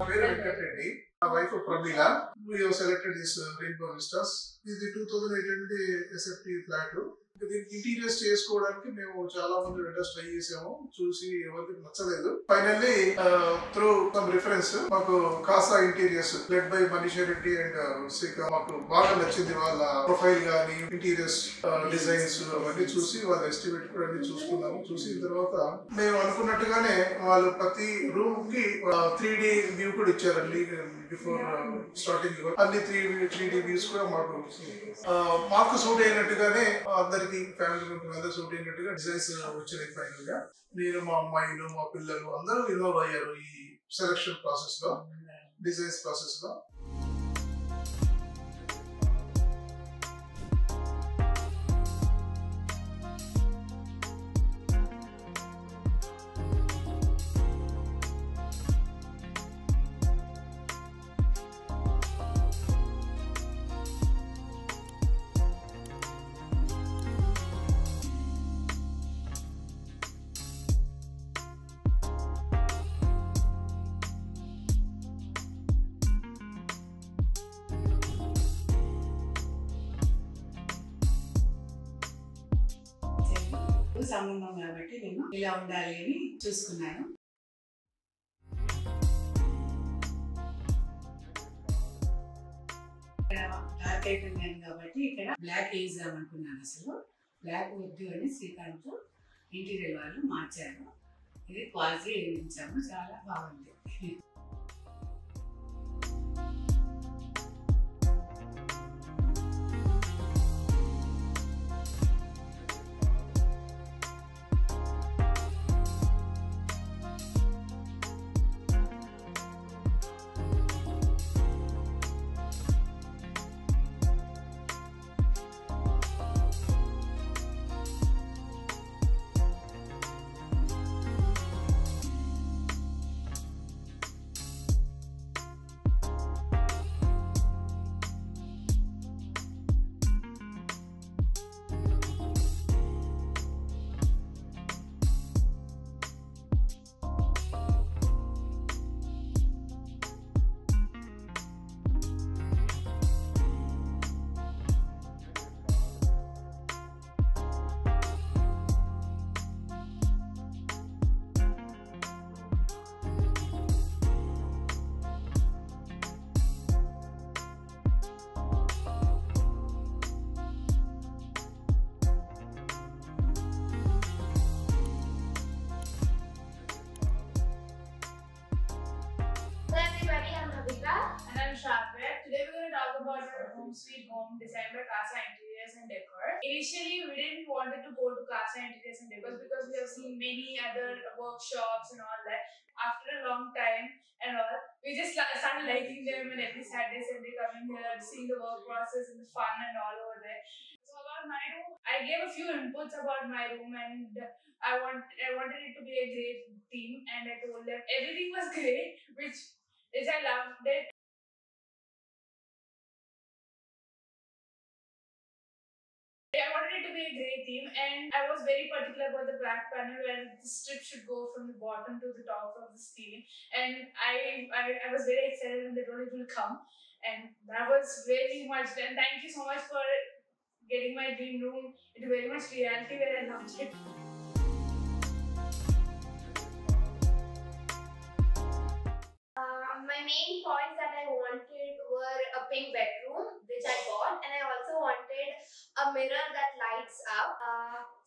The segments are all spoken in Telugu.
పేరు Venkatareddy. My wife Pramila. We have selected this Rainbow Vistas. This is the 2018 SFT flat. దీనికి ఇంటీరియర్స్ చేసుకోవడానికి మేము చాలా మంది వెండర్స్ ట్రై చేసాము. చూసి ఎవరికి నచ్చలేదు. ఫైనల్లీ త్రూ సమ్ రిఫరెన్స్ మాకు Casa Interiors led by Manisha Reddy and Srika మాకు బాగా నచ్చింది. వాళ్ళ ప్రొఫైల్ గానీ ఇంటీరియర్స్ డిజైన్స్ అవన్నీ చూసి వాళ్ళ ఎస్టిమేట్ కూడా అన్ని చూసుకున్నాము. చూసిన తర్వాత మేము అనుకున్నట్టుగానే వాళ్ళు ప్రతి రూమ్ కి 3D వ్యూ కూడా ఇచ్చారండి. బిఫోర్ స్టార్టింగ్ అన్ని 3D వ్యూస్ కూడా మాకు సూట్ అయినట్టుగానే అందరికి ఫ్యామిలీ మెంబర్స్ అందరూ సూట్ అయినట్టుగా డిజైన్స్ వచ్చినాయి. ఫైనల్ గా నేను, మా అమ్మాయిలు, మా పిల్లలు అందరూ ఇన్వాల్వ్ అయ్యారు ఈ సెలక్షన్ ప్రాసెస్ లో, డిజైన్స్ ప్రాసెస్ లో. సంబంధం కాబట్టి నేను ఇలా ఉండాలి అని చూసుకున్నాను. డార్క్ అయిపోయింది కాబట్టి ఇక్కడ బ్లాక్ వేద్దాం అనుకున్నాను. అసలు బ్లాక్ వద్దు అని శ్రీకాంత్ ఇంటీరియర్ వాళ్ళు మార్చారు. ఇది క్వాలిటీ వేయించాము, చాలా బాగుంది. Today we're going to talk about our home sweet home designed by Casa Interiors and Decor. Initially, we didn't want to go to Casa Interiors and Decor because we have seen many other workshops and all that. After a long time and all, we just started liking them, and every Saturday, Sunday coming here, seeing the work process and the fun and all over there. So about my room, I gave a few inputs about my room, and I wanted it to be a great theme, and I told them everything was great, which I loved it. I wanted it to be a great theme, and I was very particular about the black panel where the strip should go from the bottom to the top of the ceiling. And I was very excited when they told it will come, and that was very much. And thank you so much for getting my dream room into very much reality where I loved it. My main points that I wanted were a pink bedroom, which I bought, and I also wanted a mirror that lights up.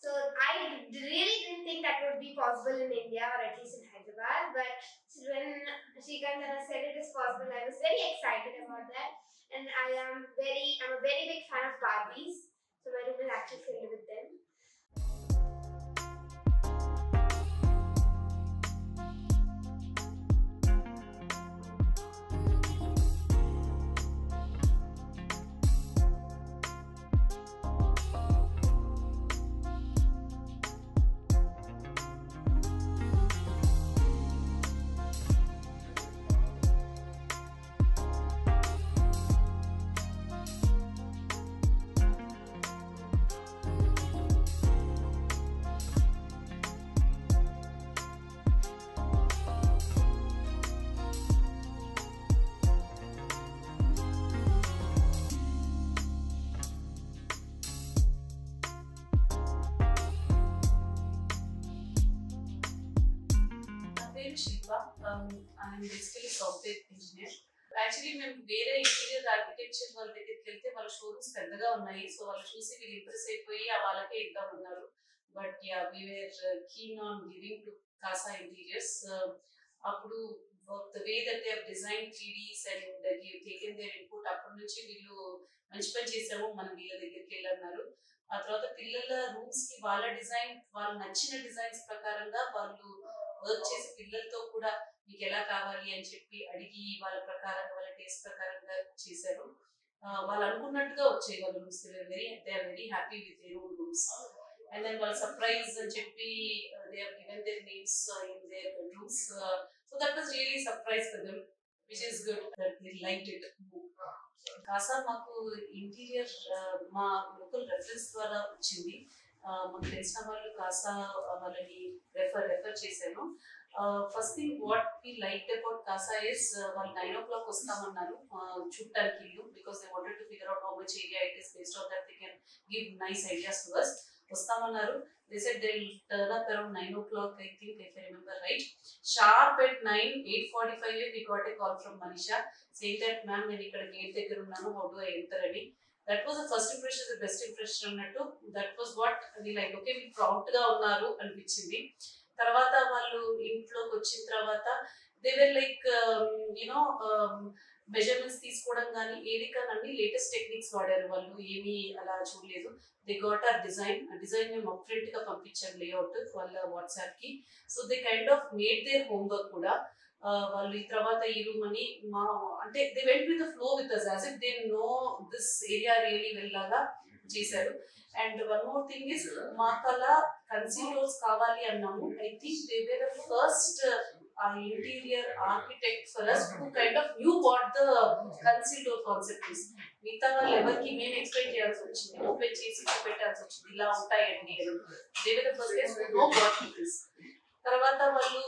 So I really didn't think that would be possible in India, or at least in Hyderabad, but when Shrikant said it is possible, I was very excited about that. And I'm a very big fan of Barbies, so my room is actually filled with them. is Shilpa. I'm basically software engineer. Actually మేము వేరే ఇంటీరియర్ ఆర్కిటెక్చర్ వాళ్ళ దగ్గరికి వెళ్తే వాళ్ళ షోరూమ్స్ పెద్దగా ఉన్నాయి, సో వాళ్ళు చూసి వీళ్ళు ఇంప్రెస్ అయిపోయి వాళ్ళకే ఇద్దామన్నారు. But ya we were keen on giving to Casa Interiors. అప్పుడు the way that they have design 3Ds and give taken their input, అప్పటి నుంచి వీళ్ళు మంచి పని చేసాము మనం వీళ్ళ దగ్గరికి వెళ్ళన్నారు. ఆ తర్వాత పిల్లల రూమ్స్ కి వాళ్ళ డిజైన్, వాళ్ళు నచ్చిన డిజైన్స్ ప్రకారంగా వాళ్ళు వర్క్ చేసి పిల్లలతో కూడా మీకు ఎలా కావాలి అని చెప్పి అడిగి వాళ్ళ ప్రకారంగా వాళ్ళ టేస్ట్ ప్రకారంగా చేశారు. వాళ్ళు అనుకున్నట్టుగా వచ్చాయి వాళ్ళ rooms. They are very happy with their own rooms. And then వాళ్ళ సర్ప్రైజ్ అని చెప్పి they have given their names in their bedrooms. So that was really surprise for them, which is good that they liked it. Casa మాకు ఇంటీరియర్ మా లోకల్ రెఫరెన్స్ ద్వారా వచ్చింది. మాకు తెలిసిన వాళ్ళు కాసా వాళ్ళని రెఫర్ చేశాను. First thing what we liked about Casa is వాళ్ళు 9 o'clock వస్తామన్నారు చూడటానికి ఇల్లు, because they wanted to figure out how much area it is. Based on that they can give nice ideas to us. వస్తామన్నారు. They said they'll turn up around 9 o'clock, I think, if I remember right. Sharp at 8:45 we got a call from Manisha saying that ma'am నేను ఇక్కడ గేట్ దగ్గర ఉన్నాను, how do I enter అని. That was the first impression, the best impression అన్నట్టు. That was what we like. Okay, we prompt గా ఉన్నారు అనిపించింది. తర్వాత వాళ్ళు ఇంట్లోకి వచ్చిన తర్వాత they were like you know measurements తీసుకోవడం కానీ ఏది కానీ అన్ని లేటెస్ట్ టెక్నిక్స్ వాడారు వాళ్ళు, ఏమీ అలా చూడలేదు. దే గాట్ ఆర్ డిజైన్ మేము అప్ఫ్రంట్ గా పంపించాం లేఅవుట్ వాళ్ళ వాట్సాప్ కి. So they kind of made their homework కూడా. వాళ్ళు ఈ తర్వాత ఈ రూమ్ అని అంటే they went with the flow with us as if they know this area really well లాగా చేశారు. And one more thing is మాకు అలా కన్సీల్ డోర్స్ కావాలి అన్నాము. I think they were the first interior architect for us who kind of knew what the concealed door concept is. మిగతా వాళ్ళు ఎవరికి మేము ఎక్స్ప్లెయిన్ చేయాల్సి వచ్చింది, ఓపెన్ చేసి చూపెట్టాల్సి వచ్చింది ఇలా ఉంటాయండి అని. They were the first guys who know what it is. తర్వాత వాళ్ళు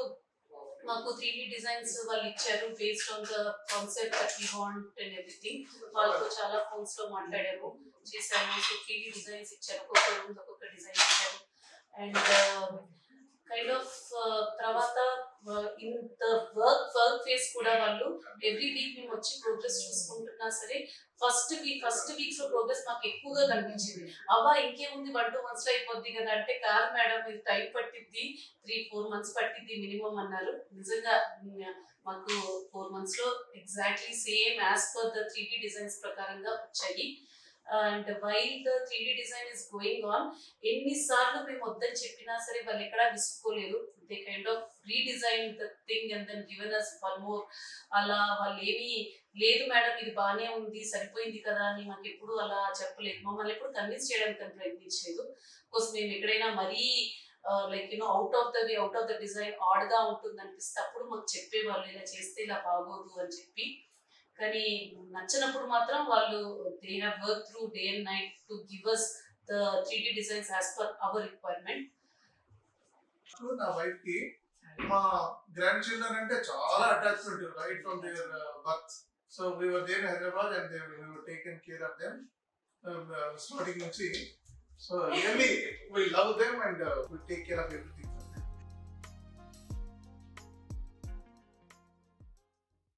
మాకు 3D డిజైన్స్ వాళ్ళు ఇచ్చారు based on the concept that we want and everything. వాళ్ళతో చాలా ఫోన్స్ లో మాట్లాడాము, చేశాము. సో 3D డిజైన్స్ ఇచ్చారు, ఒక్కొక్క రూమ్ ఒక్కొక్క డిజైన్ ఇచ్చారు. అండ్ కైండ్ ఆఫ్ తర్వాత ఇన్ ద వర్క్ ఫేస్ కూడా వాళ్ళు ఎవ్రీ వీక్ మేము వచ్చి ప్రోగ్రెస్ చూసుకుంటున్నా సరే ఫస్ట్ వీక్స్ లో ప్రోగ్రెస్ మాకు ఎక్కువగా కనిపించింది. అవ్వా ఇంకేముంది 1-2 months లో అయిపోద్ది కదా అంటే, కాదు మేడం ఇది టైం పట్టిద్ది, 3-4 months పట్టిద్ది మినిమం అన్నారు. నిజంగా మాకు 4 months లో exactly same as per the 3D designs ప్రకారంగా వచ్చాయి. And while the 3D design is going on, ఎన్నిసార్లు మేము వద్దని చెప్పినా సరే వాళ్ళు ఎక్కడా విసుకోలేదు. They kind of redesign the thing and then given us one more. అలా వాళ్ళు ఏమీ లేదు మేడం ఇది బాగానే ఉంది సరిపోయింది కదా అని మాకు ఎప్పుడు అలా చెప్పలేదు. మమ్మల్ని ఎప్పుడు కన్విన్స్ చేయడానికి ప్రయత్నించలేదు. కోర్స్ మేము ఎక్కడైనా మరీ like you know out of the design odd గా ఉంటుంది అనిపిస్తే అప్పుడు మాకు చెప్పేవాళ్ళు ఇలా చేస్తే ఇలా బాగోదు అని చెప్పి. కానీ నచ్చినప్పుడు మాత్రం వాళ్ళు they have work through day and night to give us the 3D designs as per our requirement. నా వైఫ్ కి మా గ్రాండ్ చిల్డ్రన్ అంటే చాలా attachment right from their birth. So we were there in Hyderabad and we were taken care of them starting నుంచి. So really we love them and we take care of everything.